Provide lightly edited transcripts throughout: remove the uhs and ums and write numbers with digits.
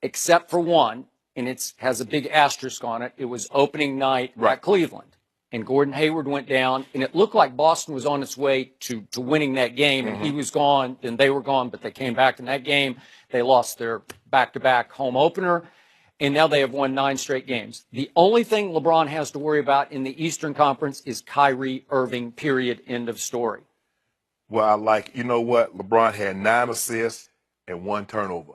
except for one, and it has a big asterisk on it. It was opening night at Cleveland, and Gordon Hayward went down, and it looked like Boston was on its way to winning that game, and he was gone, and they were gone, but they came back in that game. They lost their back-to-back home opener, and now they have won 9 straight games. The only thing LeBron has to worry about in the Eastern Conference is Kyrie Irving, period, end of story. Well, you know what? LeBron had 9 assists and 1 turnover.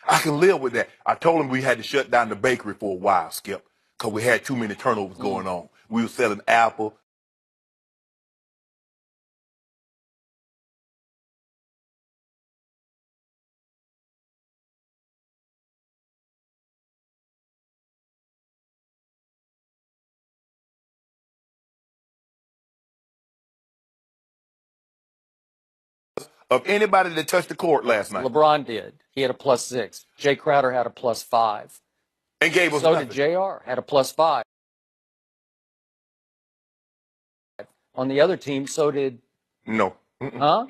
I can live with that. I told him we had to shut down the bakery for a while, Skip, because we had too many turnovers going on. We were selling apple. Of anybody that touched the court last night. LeBron did. He had a +6. Jay Crowder had a +5. And gave us So nothing. did JR, had a +5. On the other team, so did... No. Huh?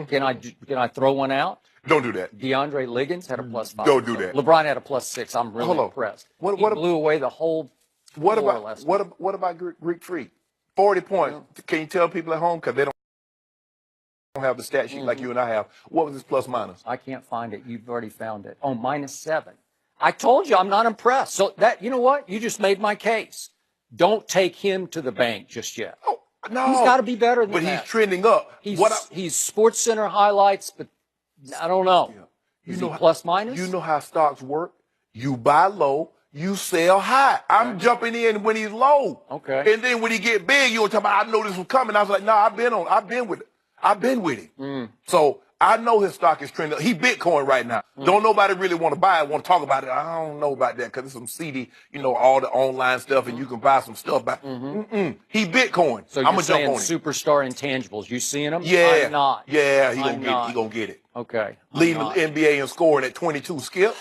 Can I throw one out? Don't do that. DeAndre Liggins had a +5. Don't do that. LeBron had a +6. I'm really impressed. He blew away the whole what floor about last what about Greek Freak? 40 points. Yeah. Can you tell people at home, because they don't have the stat sheet like you and I have? What was his plus minus? I can't find it. You've already found it. Oh, -7. I told you I'm not impressed. So that, you know what? You just made my case. Don't take him to the bank just yet. Oh, no. He's got to be better than that. that. But he's trending up. He's Sports Center highlights, but I don't know. Yeah. Is he plus minus? You know how stocks work. You buy low, you sell high. I'm jumping in when he's low. Okay. And then when he get big, you'll talk about, I know this was coming. I was like, no, I've been with him. So I know his stock is trending. He Bitcoin right now. Don't nobody really want to buy it, want to talk about it. I don't know about that because it's some seedy, all the online stuff, and you can buy some stuff. He Bitcoin. So I'm you're saying jump on superstar intangibles. You seeing him? Yeah. I'm not. Yeah, he gonna get it. Okay. Leading the NBA in scoring at 22, Skip.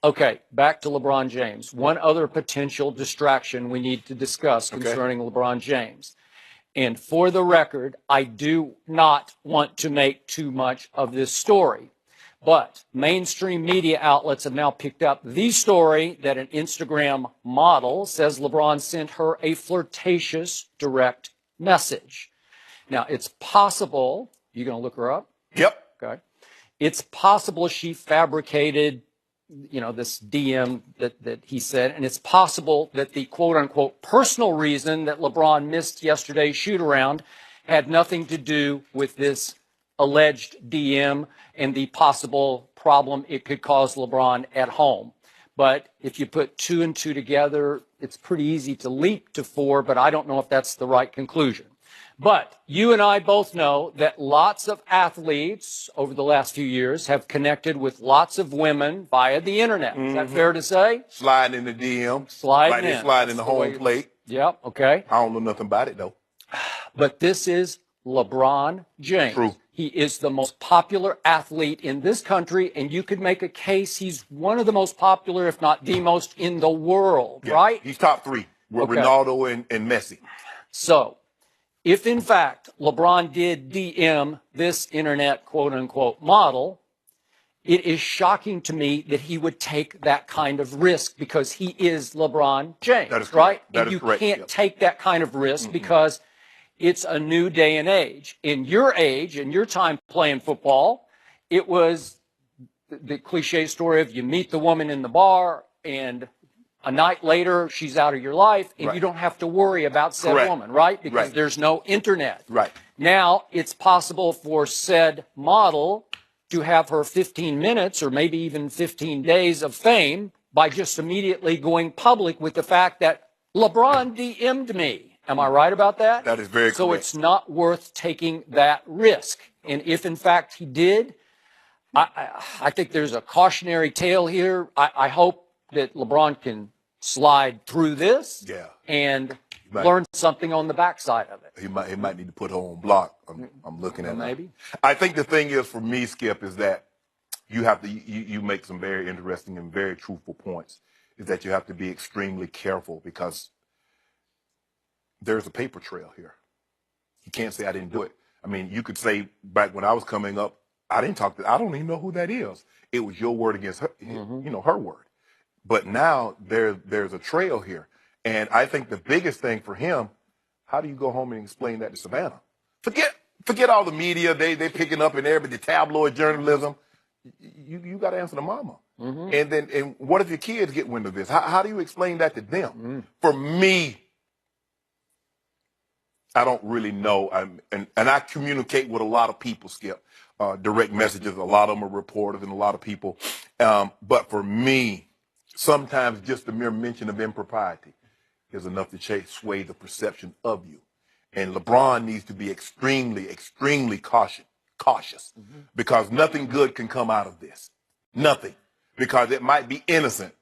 Okay, back to LeBron James. One other potential distraction we need to discuss concerning LeBron James. And for the record, I do not want to make too much of this story. But mainstream media outlets have now picked up the story that an Instagram model says LeBron sent her a flirtatious direct message. Now, it's possible, you going to look her up? Yep. Okay. It's possible she fabricated this DM that he said, and it's possible that the quote-unquote personal reason that LeBron missed yesterday's shoot-around had nothing to do with this alleged DM and the possible problem it could cause LeBron at home. But if you put 2 and 2 together, it's pretty easy to leap to 4, but I don't know if that's the right conclusion. But you and I both know that lots of athletes over the last few years have connected with lots of women via the internet. Is that fair to say? Sliding in the DM. Sliding in. Sliding in the home plate. Yep, okay. I don't know nothing about it, though. But this is LeBron James. True. He is the most popular athlete in this country, and you could make a case he's one of the most popular, if not the most, in the world, right? He's top 3 with Ronaldo and Messi. So, if, in fact, LeBron did DM this internet quote-unquote model, it is shocking to me that he would take that kind of risk because he is LeBron James, that is right? That and is correct. You can't take that kind of risk because it's a new day and age. In your age, in your time playing football, it was the cliche story of you meet the woman in the bar and a night later, she's out of your life, and you don't have to worry about said woman, right? Because there's no internet. Right. Now, it's possible for said model to have her 15 minutes or maybe even 15 days of fame by just immediately going public with the fact that LeBron DM'd me. Am I right about that? That is very correct. So it's not worth taking that risk. And if, in fact, he did, I think there's a cautionary tale here. I hope that LeBron can slide through this and learn something on the backside of it. He might need to put her on block. I'm looking at maybe. I think the thing is for me, Skip, is that you have to you make some very interesting and very truthful points. Is that you have to be extremely careful because there's a paper trail here. You can't say I didn't do it. I mean, you could say back when I was coming up, I didn't talk to, I don't even know who that is. It was your word against her, her word. But now there's a trail here. And I think the biggest thing for him, how do you go home and explain that to Savannah? Forget all the media, they picking up in every, the tabloid journalism. You got to answer the mama. And what if your kids get wind of this? How do you explain that to them? For me, I don't really know. And I communicate with a lot of people, Skip, direct messages. A lot of them are reporters and a lot of people. But for me, sometimes just the mere mention of impropriety is enough to sway the perception of you. And LeBron needs to be extremely, extremely cautious because nothing good can come out of this. Nothing. Because it might be innocent.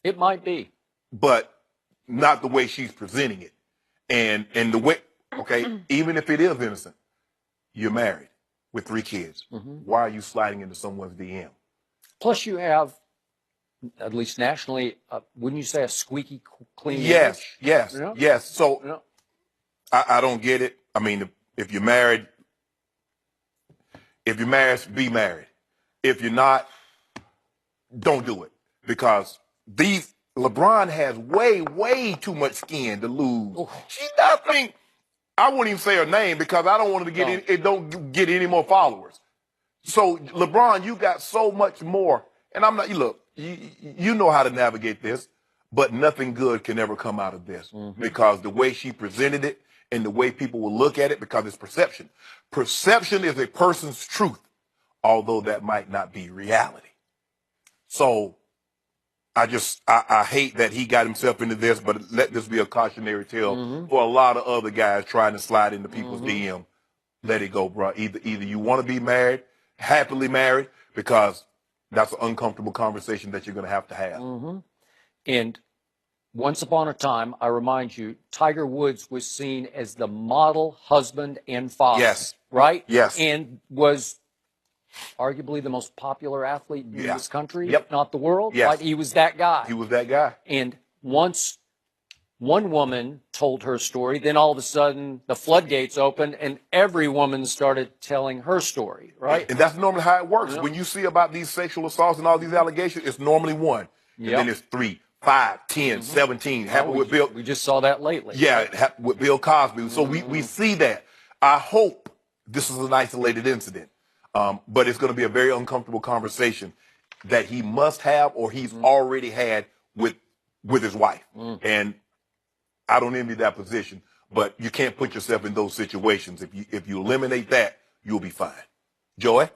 It might be. But not the way she's presenting it. And the way, okay, even if it is innocent, you're married with 3 kids. Why are you sliding into someone's DM? Plus you have, at least nationally, wouldn't you say a squeaky clean Yes, image? yes, Yeah. yes. So Yeah. I don't get it. I mean, if you're married, be married. If you're not, don't do it. Because LeBron has way, way too much skin to lose. She's nothing. I wouldn't even say her name because I don't want her to get it don't get any more followers. So LeBron, you got so much more. And I'm not, look, you know how to navigate this, but nothing good can ever come out of this because the way she presented it and the way people will look at it, because it's perception. Perception is a person's truth, although that might not be reality. So I hate that he got himself into this, but let this be a cautionary tale for a lot of other guys trying to slide into people's DM. Let it go, bro. Either you want to be married, happily married, because that's an uncomfortable conversation that you're going to have. And once upon a time, I remind you, Tiger Woods was seen as the model husband and father. Yes. Right? Yes. And was arguably the most popular athlete in this country, Yep. if not the world. Yes. Right? He was that guy. He was that guy. And once one woman told her story, then all of a sudden the floodgates opened and every woman started telling her story, right? And that's normally how it works. When you see about these sexual assaults and all these allegations, it's normally one. And then it's 3, 5, 10, 17. Happened with Bill. We just saw that lately. Yeah, it happened with Bill Cosby. So we see that. I hope this is an isolated incident. But it's going to be a very uncomfortable conversation that he must have or he's already had with his wife. And I don't envy that position, but you can't put yourself in those situations. If you eliminate that, you'll be fine. Joy?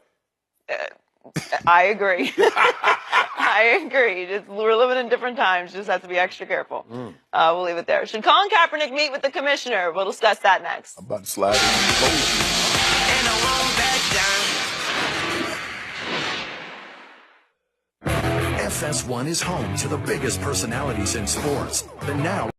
I agree. I agree. We're living in different times. Just have to be extra careful. We'll leave it there. Should Colin Kaepernick meet with the commissioner? We'll discuss that next. I'm about to slide in. FS1 is home to the biggest personalities in sports. But now